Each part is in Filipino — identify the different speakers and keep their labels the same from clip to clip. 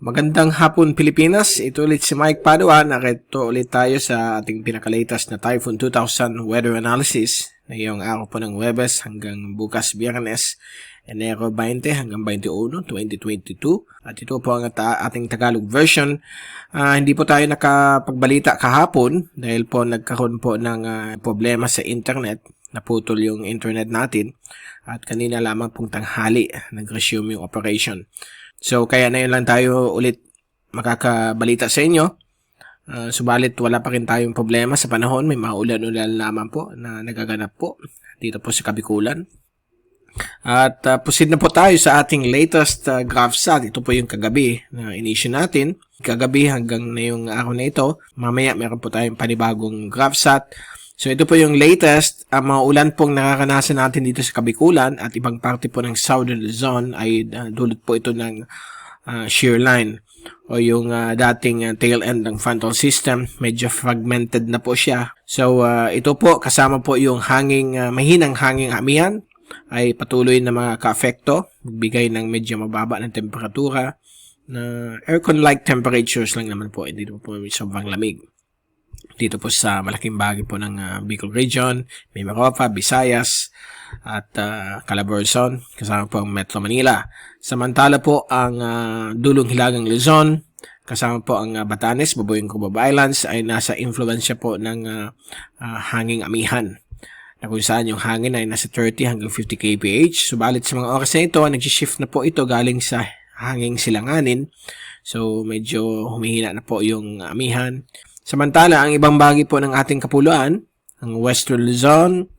Speaker 1: Magandang hapon Pilipinas, ito ulit si Mike Padua. Narito ulit tayo sa ating pinakalatest na Typhoon 2000 weather analysis ngayong araw po ng Huwebes hanggang bukas Biyernes, Enero 20 hanggang 21, 2022. At ito po ang ating Tagalog version. Hindi po tayo nakapagbalita kahapon dahil po nagkaroon po ng problema sa internet. Naputol yung internet natin at kanina lamang pong tanghali nag-resume yung operation. So, kaya na yun lang tayo ulit makakabalita sa inyo. Subalit, wala pa rin tayong problema sa panahon. May mga ulan-ulan lamang po na nagaganap po dito po sa Kabikulan. At proceed na po tayo sa ating latest GraphSat. Ito po yung kagabi na in-issue natin. Kagabi hanggang na yung araw na ito. Mamaya meron po tayong panibagong GraphSat. So, ito po yung latest. Ang mga ulan pong nakakanasan natin dito sa Kabikulan at ibang parte po ng Southern Luzon ay dulot po ito ng shear line o yung dating tail end ng frontal system. Medyo fragmented na po siya. So, ito po kasama po yung mahinang hanging amihan ay patuloy na makaka-apekto. Magbigay ng medyo mababa ng temperatura na aircon-like temperatures lang naman po. Hindi po sobrang lamig. Dito po sa malaking bahagi po ng Bicol Region, Mimaropa, Visayas, at Calabarzon, kasama po ang Metro Manila. Samantala po ang dulong hilagang Luzon, kasama po ang Batanes, Babuing Cubao Islands, ay nasa influensya po ng hanging amihan. Na kung saan yung hangin ay nasa 30 hanggang 50 kph. Subalit sa mga oras na ito, nag-shift na po ito galing sa hanging silanganin. So medyo humihina na po yung amihan. Samantala, ang ibang bahagi po ng ating kapuluan, ang Western Luzon,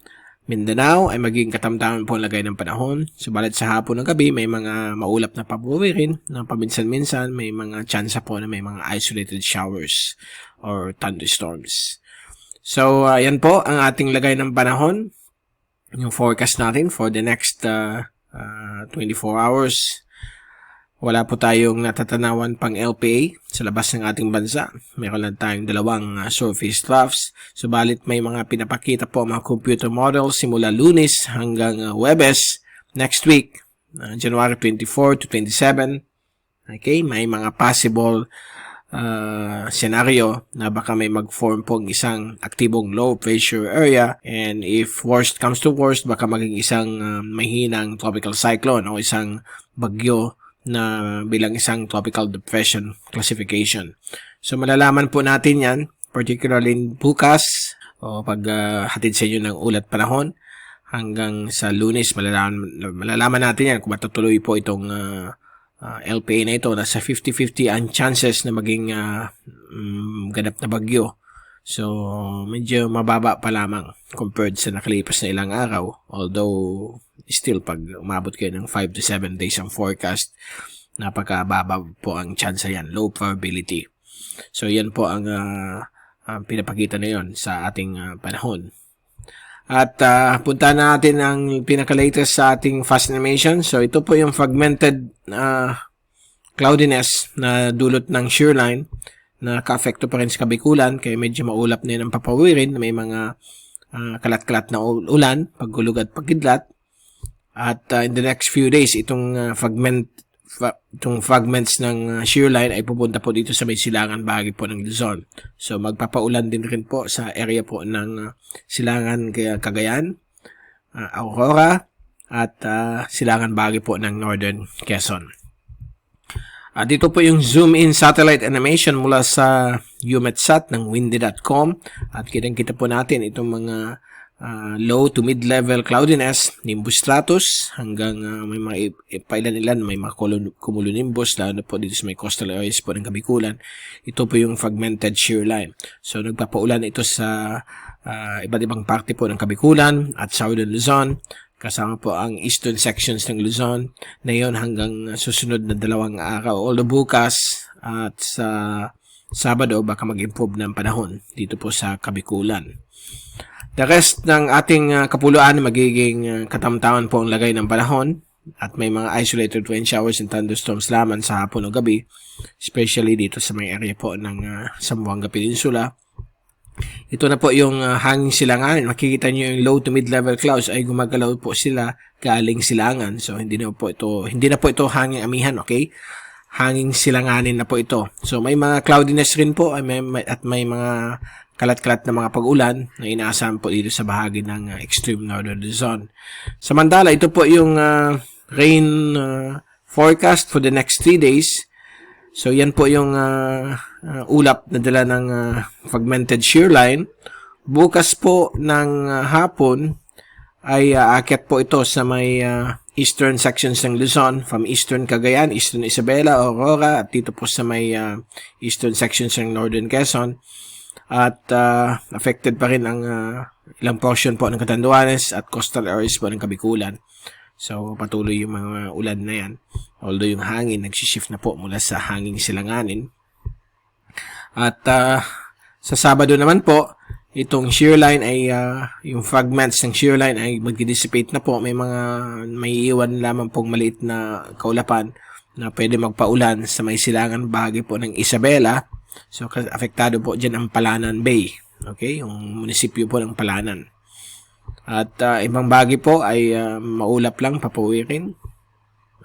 Speaker 1: Mindanao, ay magiging katamtaman po ang lagay ng panahon. Subalit sa hapon ng gabi, may mga maulap na pabuwirin na paminsan-minsan, may mga tsansa po na may mga isolated showers or thunderstorms. So, yan po ang ating lagay ng panahon. Yung forecast natin for the next 24 hours. Wala po tayong natatanawan pang LPA sa labas ng ating bansa. Meron lang tayong dalawang surface troughs. Subalit may mga pinapakita po mga computer models simula Lunes hanggang Huwebes next week, January 24 to 27. Okay, may mga possible scenario na baka may mag-form po isang aktibong low pressure area, and if worst comes to worst, baka maging isang mahinang tropical cyclone o isang bagyo na bilang isang tropical depression classification. So malalaman po natin yan, particularly bukas o pag hatid sa inyo ng ulat panahon hanggang sa Lunes. Malalaman natin yan kung matutuloy po itong LPA na ito. Nasa 50-50 ang chances na maging ganap na bagyo. So medyo mababa pa lamang compared sa nakalipas na ilang araw. Although still pag umabot kayo ng 5 to 7 days ang forecast, napakababa po ang chance yan, low probability. So yan po ang pinapakita na yon sa ating panahon. At punta natin ang pinaka-latest sa ating fast animation. So ito po yung fragmented cloudiness na dulot ng shear line na ka-affecto pa rin sa Kabikulan, kaya medyo maulap na yun ang papawirin na may mga kalat-kalat na ulan, paggulog at pagkidlat. At in the next few days, itong fragments ng shear line ay pupunta po dito sa may silangan bahagi po ng Luzon. So magpapaulan din rin po sa area po ng silangan Cagayan, Aurora, at silangan bahagi po ng Northern Quezon. Dito po yung zoom-in satellite animation mula sa UMETSAT ng windy.com. At kitang-kita po natin itong mga low to mid-level cloudiness, nimbus stratus, hanggang may mga pailan-ilan, may mga cumulonimbus, lalo na po dito sa may coastal areas po ng Kabikulan. Ito po yung fragmented shear line. So, nagpapaulan ito sa iba't ibang parte po ng Kabikulan at Southern Luzon. Kasama po ang eastern sections ng Luzon na yon hanggang susunod na 2 araw. Although bukas at sa Sabado baka mag-improve ng panahon dito po sa Kabikulan. The rest ng ating kapuluan magiging katamtaman po ang lagay ng panahon at may mga isolated rain showers and thunderstorms lamang sa hapon o gabi, especially dito sa may area po ng Zamboanga Peninsula. Ito na po yung hanging silangan. Makikita nyo yung low to mid-level clouds ay gumagalaw po sila galing silangan. So hindi na po ito hanging amihan, okay? hanging silanganin na po ito. So may mga cloudiness rin po at may mga kalat-kalat na mga pag-ulan na inaasahan po dito sa bahagi ng extreme northern Luzon. Samantala, ito po yung rain forecast for the next 3 days. So yan po yung ulap na dala ng fragmented shear line. Bukas po ng hapon ay aakyat po ito sa may eastern sections ng Luzon, from eastern Cagayan, eastern Isabela, Aurora, at dito po sa may eastern sections ng northern Quezon. At affected pa rin ang ilang portion po ng Catanduanes at coastal areas po ng Kabikulan. So patuloy yung mga ulan na yan. Although yung hangin nagsishift na po mula sa hanging silanganin. At sa Sabado naman po, itong shear line ay yung fragments ng shear line ay magdi-dissipate na po. May iwan lamang pong maliit na kaulapan na pwede magpaulan sa may silangan bahagi po ng Isabela. So, apektado po dyan ang Palanan Bay. Okay? Yung munisipyo po ng Palanan. At ibang bahagi po ay maulap lang, papawirin.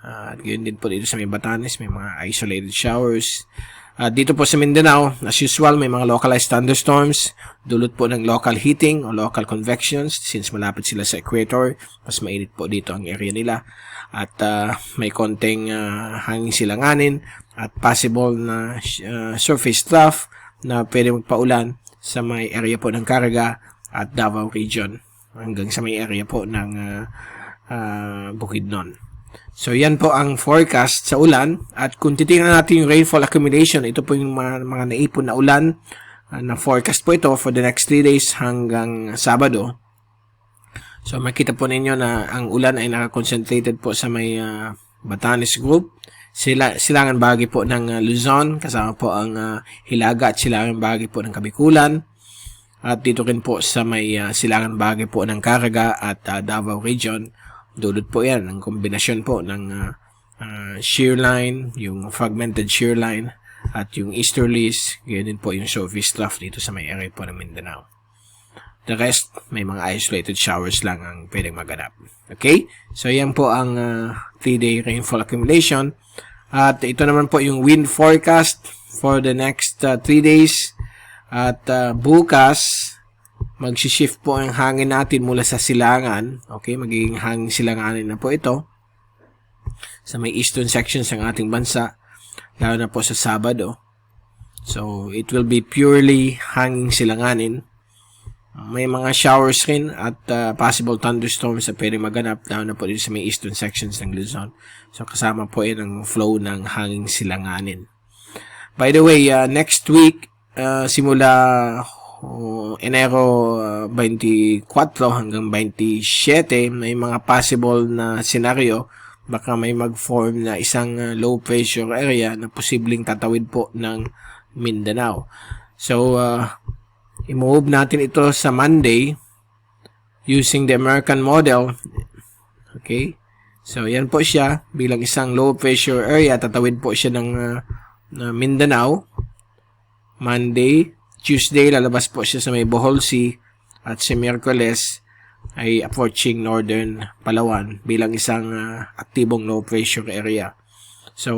Speaker 1: At yun din po dito sa may Batanes, may mga isolated showers. Dito po sa Mindanao, as usual, may mga localized thunderstorms. Dulot po ng local heating o local convections since malapit sila sa equator. Mas mainit po dito ang area nila. At may konting hanging silanganin at possible na surface trough na pwede magpaulan sa may area po ng Caraga at Davao region hanggang sa may area po ng Bukidnon. So yan po ang forecast sa ulan, at kung titingnan natin yung rainfall accumulation, ito po yung mga naipon na ulan na forecast po ito for the next 3 days hanggang Sabado. So makita po ninyo na ang ulan ay nakakoncentrated po sa may Batanes group, silangan bahagi po ng Luzon, kasama po ang Hilaga at silangan bahagi po ng Kabikulan, at dito rin po sa may silangan bahagi po ng Caraga at Davao region. Dulot po yan ang kombinasyon po ng shear line, yung fragmented shear line at yung easterlies, ganyan din po yung surface trough dito sa may area po ng Mindanao. The rest, may mga isolated showers lang ang pwedeng maganap. Okay? So yan po ang 3-day rainfall accumulation. At ito naman po yung wind forecast for the next 3 days. At bukas, magsishift po ang hangin natin mula sa silangan. Okay, magiging hangin silanganin na po ito sa may eastern sections ng ating bansa, lalo na po sa Sabado. So, it will be purely hanging silanganin. May mga showers rin at possible thunderstorms na pwede maganap, lalo na po dito sa may eastern sections ng Luzon. So, kasama po yan ang flow ng hanging silanganin. By the way, next week, simula Enero 24 hanggang 27, may mga possible na senaryo. Baka may mag-form na isang low pressure area na posibleng tatawid po ng Mindanao. So, i-move natin ito sa Monday using the American model. Okay? So, yan po siya. Bilang isang low pressure area, tatawid po siya ng Mindanao. Monday, Tuesday, lalabas po siya sa may Bohol Sea, at si Miyerkules ay approaching northern Palawan bilang isang aktibong low pressure area. So,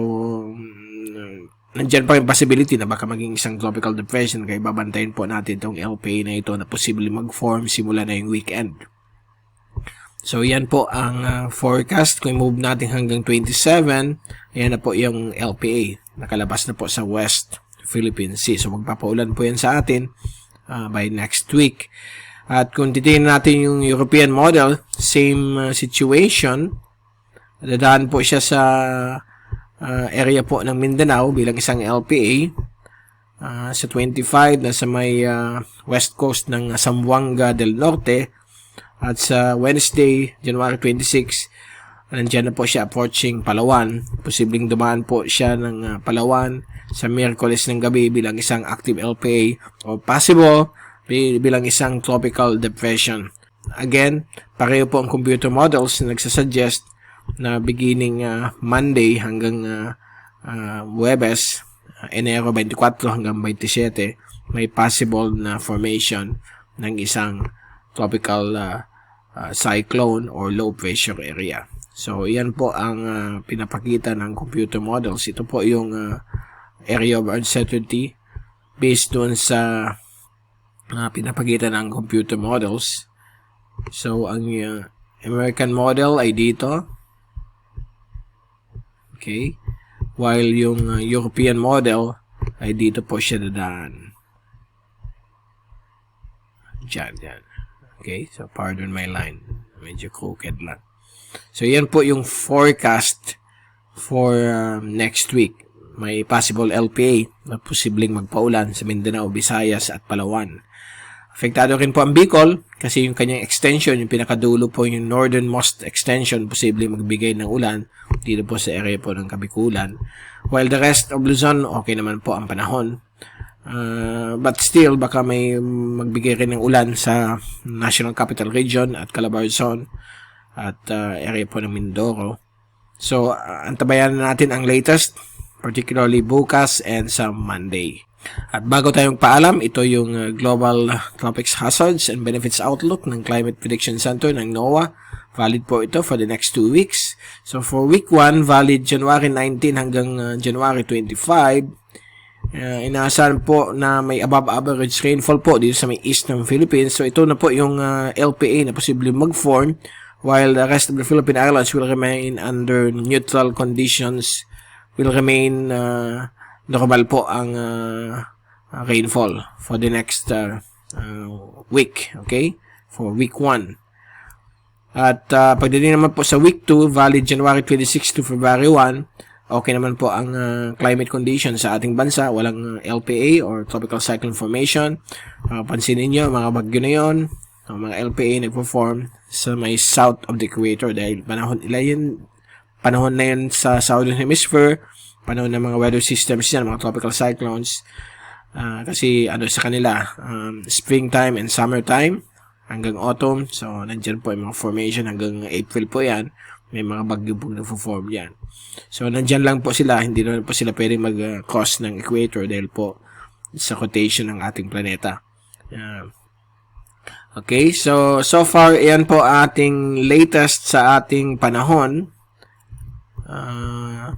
Speaker 1: nandyan pa yung possibility na baka maging isang tropical depression, kaya babantayin po natin itong LPA na ito na posible mag-form simula na yung weekend. So, yan po ang forecast. Kung move natin hanggang 27, yan na po yung LPA. Nakalabas na po sa West Philippine Sea. So, magpapaulan po yan sa atin by next week. At kung titingnan natin yung European model, same situation. Dadaan po siya sa area po ng Mindanao bilang isang LPA. Sa 25 na sa may west coast ng Zamboanga del Norte. At sa Wednesday, January 26, nandiyan na po siya approaching Palawan. Posibleng dumaan po siya ng Palawan sa Miyerkules ng gabi bilang isang active LPA o possible bilang isang tropical depression. Again, pareho po ang computer models na nagsasuggest na beginning Monday hanggang Huwebes, Enero 24 hanggang 27, may possible na formation ng isang tropical cyclone or low pressure area. So, yan po ang pinapakita ng computer models. Ito po yung area of uncertainty based doon sa pinapakita ng computer models. So, ang American model ay dito. Okay. While yung European model ay dito po siya dadaan. Diyan. Okay. So, pardon my line. Medyo crooked lang. So, yan po yung forecast for next week. May possible LPA na posibleng magpaulan sa Mindanao, Visayas at Palawan. Apektado rin po ang Bicol kasi yung kanyang extension, yung pinakadulo po yung northernmost extension, posibleng magbigay ng ulan dito po sa area po ng Kabikulan. While the rest of Luzon, okay naman po ang panahon. But still, baka may magbigay rin ng ulan sa National Capital Region at Calabarzon at area po ng Mindoro. So, antabayan natin ang latest, particularly bukas and sa Monday. At bago tayong paalam, ito yung Global Tropics Hazards and Benefits Outlook ng Climate Prediction Center ng NOAA. Valid po ito for the next 2 weeks. So, for week 1, valid January 19 hanggang January 25. Inaasahan po na may above average rainfall po dito sa may eastern Philippines. So, ito na po yung LPA na posibleng mag-form, while the rest of the Philippine Islands will remain under neutral conditions, will remain normal po ang rainfall for the next week, okay? For week 1. At pagdating naman po sa week 2, valid January 26 to February 1, okay naman po ang climate condition sa ating bansa. Walang LPA or tropical cyclone formation. Pansinin nyo, mga bagyo na yun, ang mga LPA nagpo-form sa may south of the equator dahil panahon na yun sa southern hemisphere, panahon ng mga weather systems yan, mga tropical cyclones. Kasi sa kanila, springtime and summertime hanggang autumn. So, nandyan po yung mga formation hanggang April po yan. May mga bagyo po nagpo-form yan. So, nandyan lang po sila. Hindi naman po sila pwedeng mag-cross ng equator dahil po sa rotation ng ating planeta. Okay, so far, yan po ating latest sa ating panahon.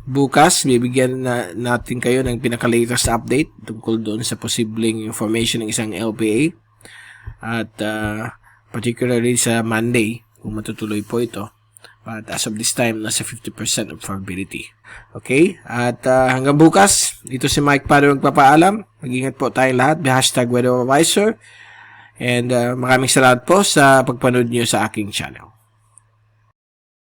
Speaker 1: Bukas, bibigyan natin kayo ng pinaka-latest update tungkol doon sa posibleng information ng isang LPA. At particularly sa Monday, kung matutuloy po ito. But as of this time, nasa 50% of probability. Okay? At hanggang bukas, ito si Mike Pado magpapaalam. Mag-ingat po tayong lahat. #WeatherAdvisor. And maraming salamat po sa pagpanood niyo sa aking channel.